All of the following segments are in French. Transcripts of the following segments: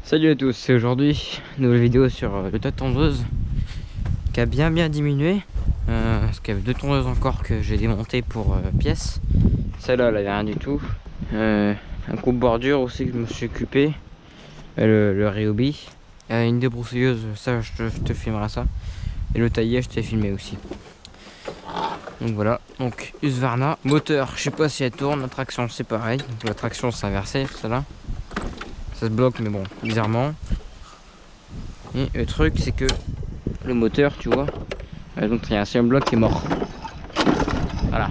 Salut à tous, c'est aujourd'hui nouvelle vidéo sur le tas de tondeuse qui a bien diminué parce qu'il y avait deux tondeuses encore que j'ai démontées pour pièces. Celle-là elle avait rien du tout. Un coupe bordure aussi que je me suis occupé, le Ryobi. Une débroussailleuse, ça je te filmerai ça, et le tailleur je t'ai filmé aussi. Donc voilà, donc Husqvarna. Moteur, je sais pas si elle tourne. La traction c'est pareil, donc la traction c'est inversé, celle-là ça se bloque, mais bon, bizarrement. Et le truc c'est que le moteur, tu vois, donc il y a un seul bloc qui est mort. Voilà,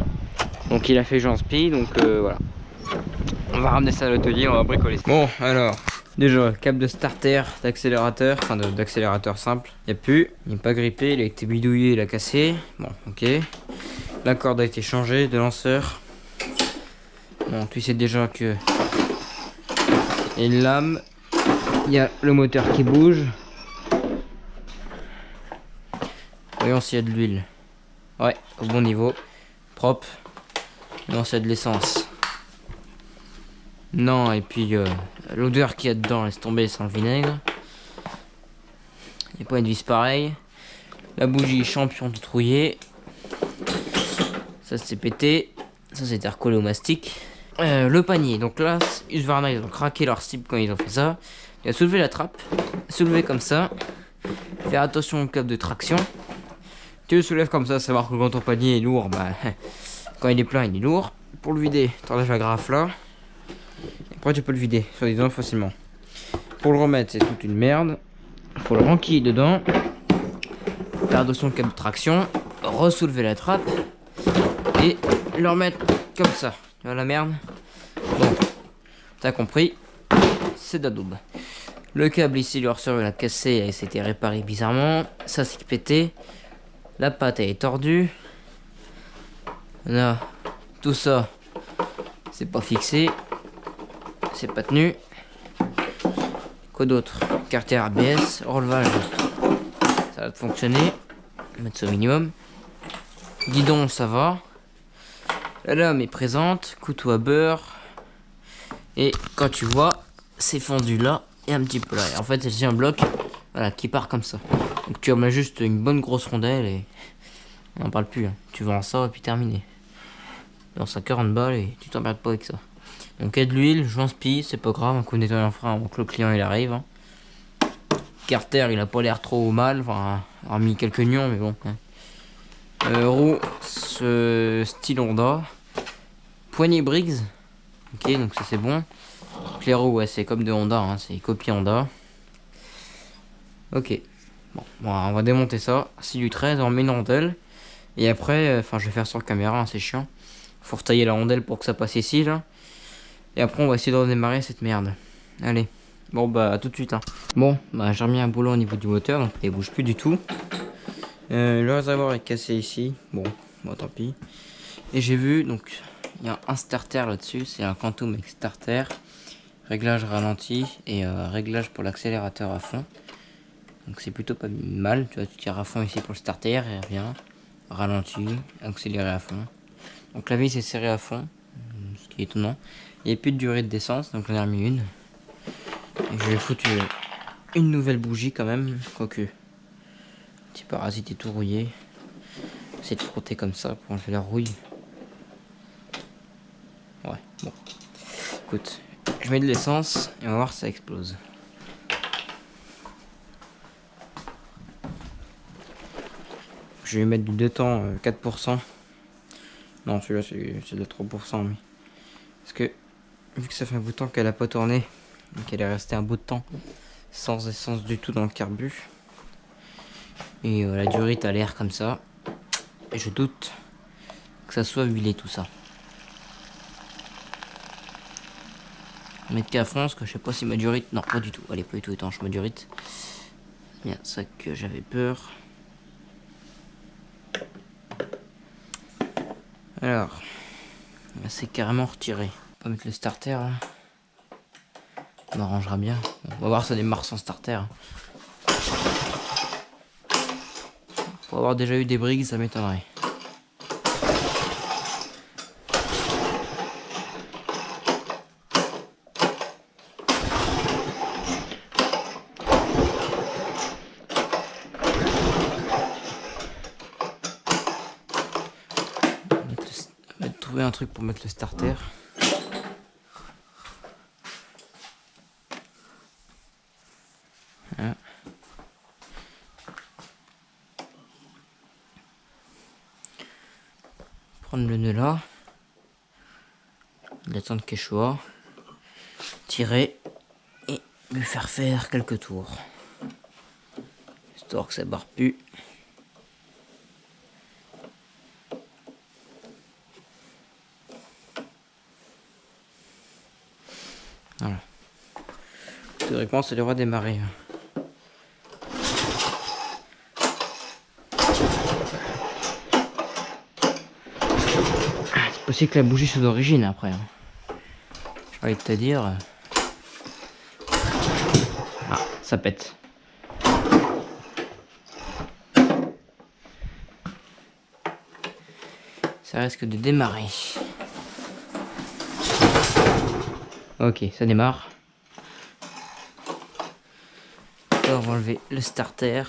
donc il a fait Jean-Spi, donc voilà. On va ramener ça à l'atelier, on va bricoler. Bon, alors, déjà, câble de starter, d'accélérateur, enfin d'accélérateur simple, il n'y a plus, il n'est pas grippé, il a été bidouillé, il a cassé. Bon, ok. La corde a été changée de lanceur. Bon, tu sais déjà que il y a une lame, il y a le moteur qui bouge. Voyons s'il y a de l'huile. Ouais, au bon niveau, propre. Non, c'est de l'essence. Non, et puis l'odeur qu'il y a dedans, laisse tomber sans le vinaigre. Il n'y a pas une vis pareille. La bougie champion de trouiller. Ça c'est pété. Ça c'était recollé au mastic. Le panier, donc là, Husqvarna ils ont craqué leur cible quand ils ont fait ça. Il a soulevé la trappe, soulevé comme ça. Faire attention au câble de traction. Tu le soulèves comme ça, savoir que quand ton panier est lourd, bah, quand il est plein, il est lourd. Pour le vider, tu enlèves la graffe là. Et après, tu peux le vider, soi-disant facilement. Pour le remettre, c'est toute une merde. Faut le renquiller dedans. Faire attention au câble de traction. Ressoulever la trappe. Et le remettre comme ça. Tu vois la merde? Bon, t'as compris. C'est d'adobe. Le câble ici, le ressort, il a cassé et s'était réparé bizarrement. Ça, c'est pété. La patte elle est tordue. Là, tout ça, c'est pas fixé. C'est pas tenu. Quoi d'autre? Carter ABS, relevage. Ça va fonctionner. Mettre ça au minimum. Guidon, ça va. La lame est présente. Couteau à beurre. Et quand tu vois, c'est fendu là et un petit peu là. Et en fait, c'est un bloc, voilà, qui part comme ça. Donc tu remets juste une bonne grosse rondelle et on n'en parle plus. Hein. Tu vends ça et puis terminé. Dans ça 40 balles et tu t'emmerdes pas avec ça. Donc il y a de l'huile, Jean-Spi, c'est pas grave, un coup de nettoyant frein avant que le client il arrive. Hein. Carter il a pas l'air trop mal, enfin hormis quelques nions mais bon. Hein. Roue, ce style Honda. Poignée Briggs, ok donc ça c'est bon. Donc les roues ouais c'est comme de Honda, hein, c'est copie Honda. Ok, bon on va démonter ça. C'est du 13, on met une rondelle. Et après, enfin je vais faire sur caméra, hein, c'est chiant. Faut retailler la rondelle pour que ça passe ici là. Et après on va essayer de redémarrer cette merde. Allez. Bon bah à tout de suite hein. Bon bah j'ai remis un boulot au niveau du moteur donc il bouge plus du tout. Le réservoir est cassé ici. Bon tant pis. Et j'ai vu donc il y a un starter là-dessus. C'est un Quantum avec starter. Réglage ralenti et réglage pour l'accélérateur à fond. Donc c'est plutôt pas mal. Tu vois tu tires à fond ici pour le starter et revient. Ralenti, accéléré à fond. Donc la vis est serrée à fond. Ce qui est étonnant. Il n'y a plus de durée d'essence donc j'en ai remis une. Et je vais foutre une nouvelle bougie quand même, quoique petit parasite est tout rouillé. Essayer de frotter comme ça pour enlever la rouille. Ouais, bon. Écoute, je mets de l'essence et on va voir si ça explose. Je vais mettre du détente 4%. Non, celui-là c'est de 3%. Mais... Parce que vu que ça fait un bout de temps qu'elle a pas tourné, donc elle est restée un bout de temps sans essence du tout dans le carbu. Et la durite a l'air comme ça. Et je doute que ça soit huilé tout ça. Mettre qu'à fond, parce que je sais pas si ma durite... Non, pas du tout. Elle est pas du tout étanche, ma durite. Bien, ça que j'avais peur. Alors, c'est carrément retiré. On va mettre le starter. Là. On arrangera bien. On va voir si ça démarre sans starter. Pour avoir déjà eu des Briggs, ça m'étonnerait. trouver un truc pour mettre le starter. Voilà. Prendre le nœud là, l'attendre qu'échoua, tirer et lui faire quelques tours, histoire que ça barre plus. Voilà. Théoriquement, ça devrait démarrer. C'est possible que la bougie soit d'origine après. J'ai envie de te dire. Ah, ça pète. Ça risque de démarrer. Ok, ça démarre. Alors, on va enlever le starter.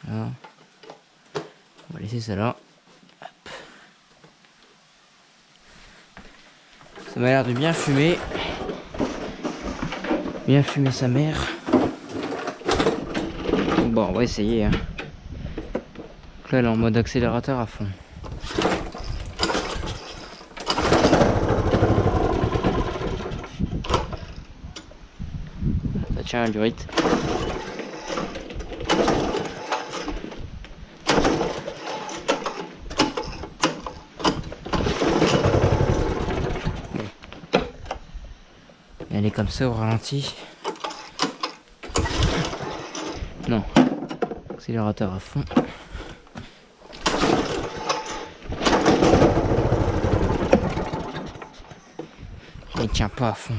Voilà. On va laisser ça là. Hop. Ça m'a l'air de bien fumer. Bien fumer sa mère. Bon, on va essayer. Hein. Donc là, elle est en mode accélérateur à fond. Ça tient à l'urite. Elle est comme ça au ralenti. Non. Accélérateur à fond. Il tient pas à fond.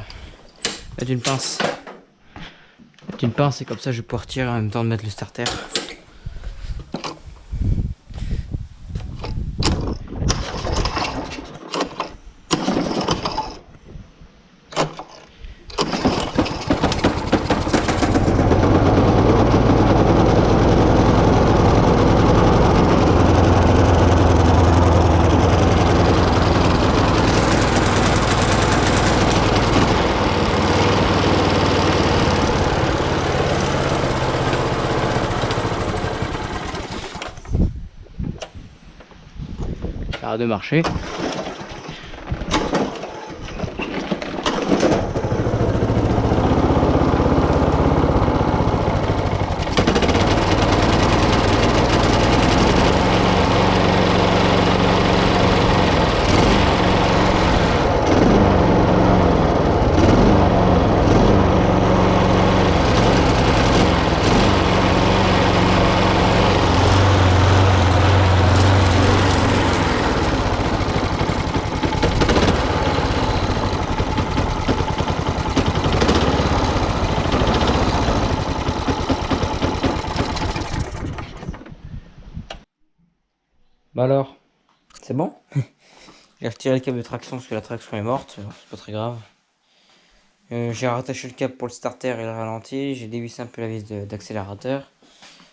Mettre une pince. Mettre une pince et comme ça je vais pouvoir tirer en même temps de mettre le starter. Ça arrête de marcher. Bah alors, c'est bon? J'ai retiré le câble de traction parce que la traction est morte, c'est pas très grave. J'ai rattaché le câble pour le starter et le ralenti, j'ai dévissé un peu la vis d'accélérateur.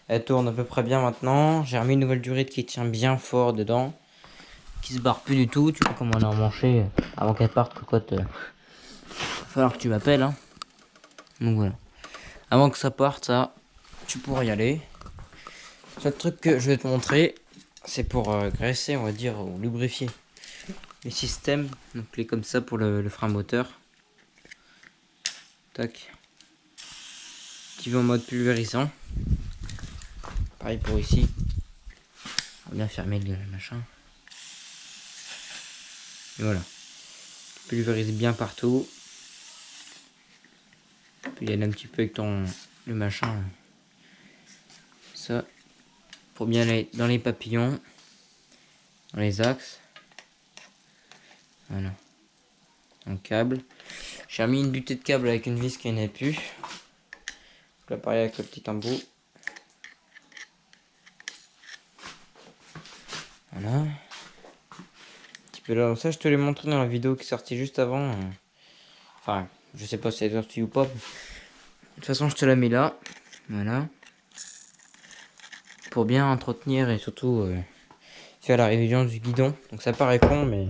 Elle tourne à peu près bien maintenant. J'ai remis une nouvelle durite qui tient bien fort dedans, qui se barre plus du tout. Tu vois comment on a emmanché avant qu'elle parte, cocotte. Va falloir que tu m'appelles, hein. Donc voilà. Avant que ça parte, ça, tu pourras y aller. Le seul truc que je vais te montrer, c'est pour graisser, on va dire, ou lubrifier les systèmes. Donc les comme ça pour le frein moteur. Tac. Qui va en mode pulvérisant. Pareil pour ici. On va bien fermer le machin. Et voilà. Pulvérise bien partout. Puis il y en a un petit peu avec le machin. Ça. Pour bien aller dans les papillons. Dans les axes. Voilà. Un câble. J'ai remis une butée de câble avec une vis qui n'est plus. Donc là pareil avec le petit embout. Voilà. Un petit peu là. Ça je te l'ai montré dans la vidéo qui est sortie juste avant. Enfin, je sais pas si c'est sorti ou pas. De toute façon je te la mets là. Voilà. pour bien entretenir et surtout faire la révision du guidon. Donc ça paraît con, mais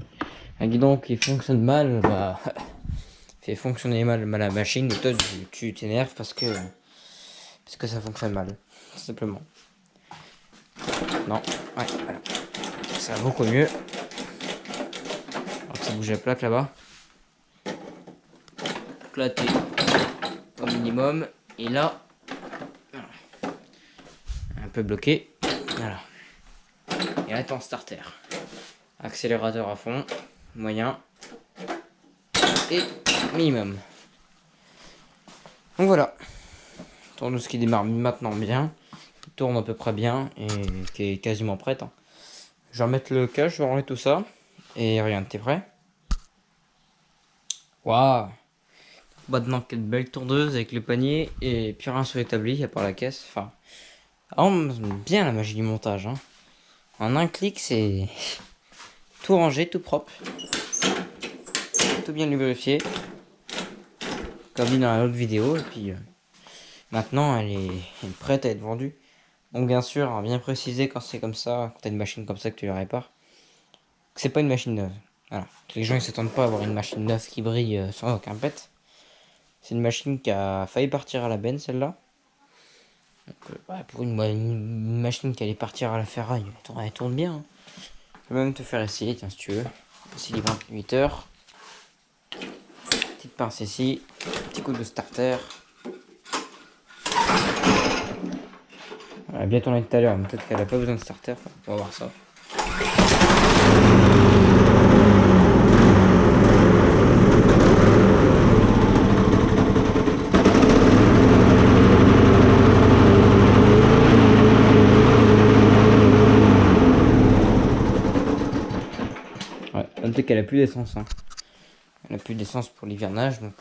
un guidon qui fonctionne mal, bah fait fonctionner mal la machine et toi tu t'énerves parce que ça fonctionne mal, tout simplement. Non, ouais, voilà. Ça va beaucoup mieux. Alors que ça bouge la plaque là-bas. Donc là t'es au minimum et là voilà. Un peu bloqué. Voilà. Et là t'es en starter. Accélérateur à fond, moyen et minimum. Donc voilà. Tourneuse qui démarre maintenant bien, qui tourne à peu près bien et qui est quasiment prête. Je vais remettre le cache, je vais remettre tout ça. Et regarde, t'es prêt? Waouh! Maintenant, quelle belle tourneuse avec le panier et plus rien sur l'établi à part la caisse. Enfin, bien la magie du montage. Hein. En un clic, c'est tout rangé, tout propre. Tout bien lubrifié. Comme dit dans l'autre vidéo. Et puis maintenant, elle est prête à être vendue. Donc bien sûr, à bien préciser quand c'est comme ça, quand t'as une machine comme ça que tu la répares, que c'est pas une machine neuve. Voilà. Les gens ils s'attendent pas à avoir une machine neuve qui brille sans aucun pet. C'est une machine qui a failli partir à la benne celle-là. Pour une machine qui allait partir à la ferraille, elle tourne bien. Hein. Je vais même te faire essayer, tiens si tu veux. Ici les 28 heures. Petite pince ici, petit coup de starter. Elle a bien tourné tout à l'heure, mais peut-être qu'elle a pas besoin de starter, on va voir ça. Ouais, notez qu'elle a plus d'essence. Hein. Elle a plus d'essence pour l'hivernage, donc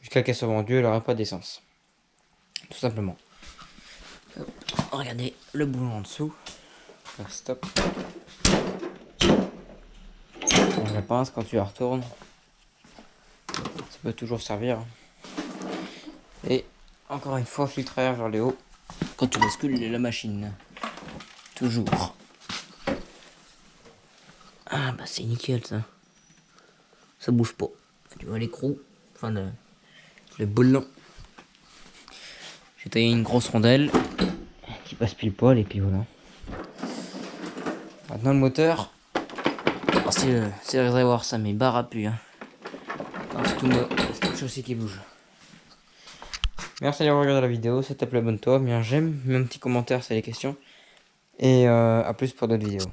jusqu'à qu'elle soit vendue, elle n'aura pas d'essence. Tout simplement. Hop. Regardez le boulon en dessous. Stop. La pince, quand tu la retournes, ça peut toujours servir. Et encore une fois, filtre à air vers le haut quand tu bascules la machine. Toujours. Ah bah c'est nickel ça. Ça bouge pas. Tu vois l'écrou, enfin le boulon. J'ai taillé une grosse rondelle qui passe pile poil et puis voilà. Maintenant le moteur. Oh, c'est le réservoir ça, mais barre à pu. Hein. C'est tout le châssis qui bouge. Merci d'avoir regardé la vidéo, si ça t'a plu abonne-toi, mets un j'aime, mets un petit commentaire si t'as des questions. Et à plus pour d'autres vidéos.